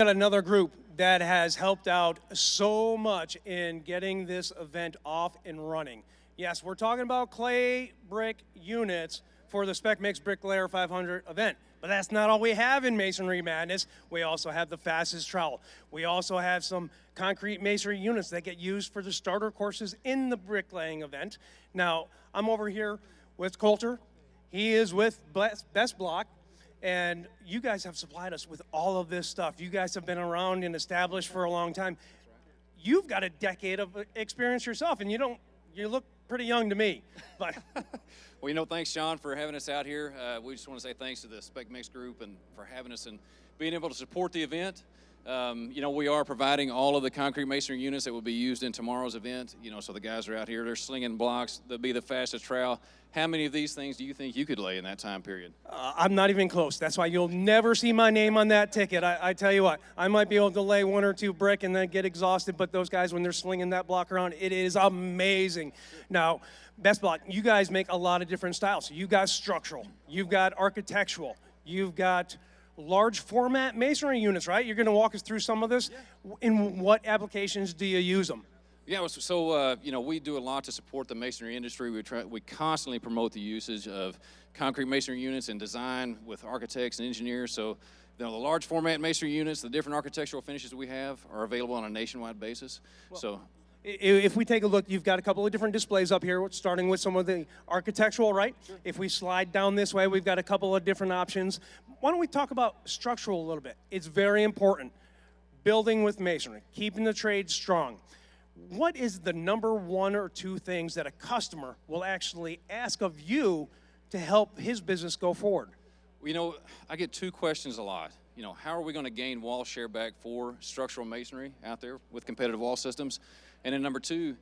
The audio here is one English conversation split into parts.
Got another group that has helped out so much in getting this event off and running. Yes, we're talking about clay brick units for the SPEC Mix Bricklayer 500 event, but that's not all we have in Masonry Madness. We also have the fastest trowel. We also have some concrete masonry units that get used for the starter courses in the bricklaying event. Now, I'm over here with Coulter. He is with Best Block. And you guys have supplied us with all of this stuff. You guys have been around and established for a long time. You've got a decade of experience yourself, and you look pretty young to me. But well, thanks, Sean, for having us out here. We just want to say thanks to the SPEC Mix group and for having us and being able to support the event. We are providing all of the concrete masonry units that will be used in tomorrow's event. So the guys are out here, they're slinging blocks. They'll be the fastest trowel. How many of these things do you think you could lay in that time period? I'm not even close. That's why you'll never see my name on that ticket. I tell you what, I might be able to lay one or two brick and then get exhausted, but those guys, when they're slinging that block around, it is amazing. Now, Best Block, you guys make a lot of different styles. You've got structural, you've got architectural, you've got large format masonry units, right? You're going to walk us through some of this. Yeah. In what applications do you use them? Yeah, so we do a lot to support the masonry industry. We constantly promote the usage of concrete masonry units and design with architects and engineers. So the large format masonry units, the different architectural finishes we have are available on a nationwide basis. Well, if we take a look, you've got a couple of different displays up here, starting with some of the architectural, right? Sure. If we slide down this way, we've got a couple of different options. Why don't we talk about structural a little bit? It's very important. Building with masonry, keeping the trade strong. What is the number one or two things that a customer will actually ask of you to help his business go forward? I get two questions a lot. How are we going to gain wall share back for structural masonry out there with competitive wall systems? And then number two,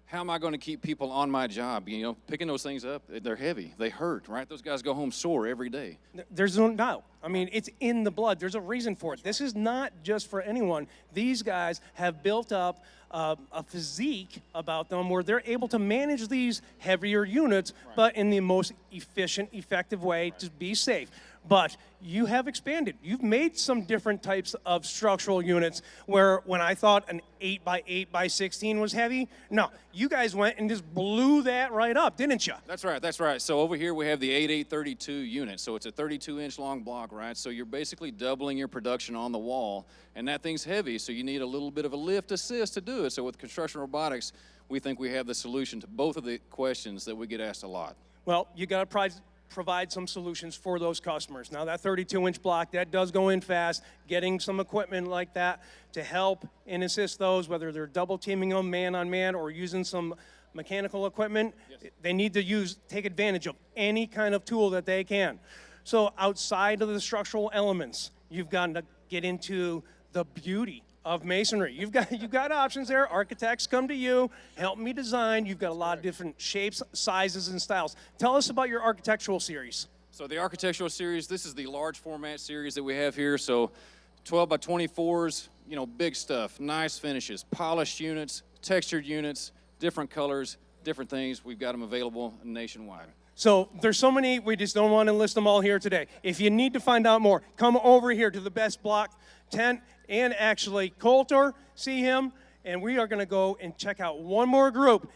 how am I going to keep people on my job? Picking those things up, they're heavy, they hurt, right? Those guys go home sore every day. There's no doubt. I mean, it's in the blood. There's a reason for it. This is not just for anyone. These guys have built up a physique about them where they're able to manage these heavier units, right, but in the most efficient, effective way, right, to be safe. But you have expanded. You've made some different types of structural units where when I thought an 8x8x16 was heavy, no, you guys went and just blew that right up, didn't you? That's right, that's right. So over here we have the 8832 unit. So it's a 32-inch long block, right? So you're basically doubling your production on the wall, and that thing's heavy, so you need a little bit of a lift assist to do it. So with construction robotics, we think we have the solution to both of the questions that we get asked a lot. Well, you got to provide some solutions for those customers. Now that 32-inch block, that does go in fast. Getting some equipment like that to help and assist those, whether they're double teaming them man on man or using some mechanical equipment, yes, they need to take advantage of any kind of tool that they can. So outside of the structural elements, you've got to get into the beauty of masonry. You've got options there. Architects come to you, help me design. You've got a lot of different shapes, sizes, and styles. Tell us about your architectural series. So the architectural series, this is the large format series that we have here. So 12 by 24s, big stuff, nice finishes, polished units, textured units, different colors, different things. We've got them available nationwide. So there's so many, we just don't want to list them all here today. If you need to find out more, come over here to the Best Block tent and actually Coulter, see him, and we are going to go and check out one more group